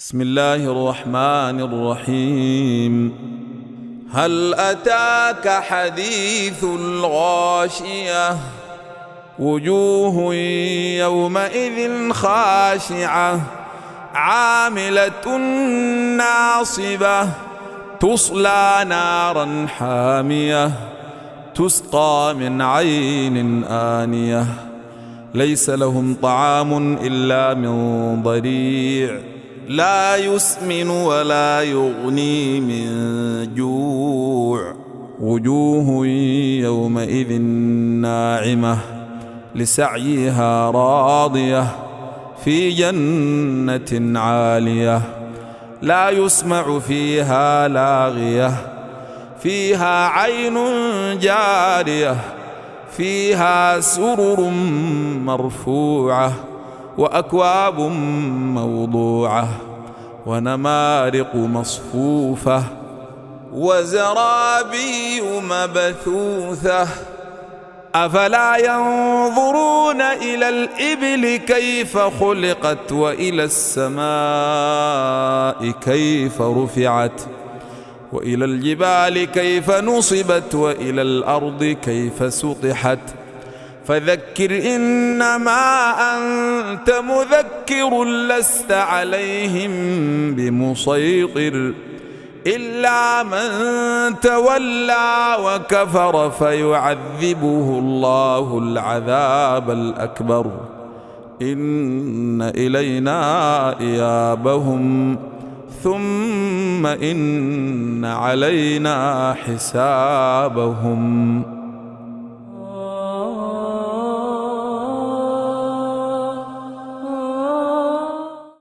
بسم الله الرحمن الرحيم. هل أتاك حديث الغاشية؟ وجوه يومئذ خاشعة عاملة ناصبة تصلى نارا حامية تسقى من عين آنية ليس لهم طعام إلا من ضريع لا يسمن ولا يغني من جوع. وجوه يومئذ ناعمة لسعيها راضية في جنة عالية لا يسمع فيها لاغية فيها عين جارية فيها سرر مرفوعة وأكواب موضوعة ونمارق مصفوفة وزرابي مبثوثة. أفلا ينظرون إلى الإبل كيف خلقت وإلى السماء كيف رفعت وإلى الجبال كيف نصبت وإلى الأرض كيف سطحت. فذكر إنما أنت مذكر لست عليهم بمسيطر إلا من تولى وكفر فيعذبه الله العذاب الأكبر إن إلينا إيابهم ثم إن علينا حسابهم.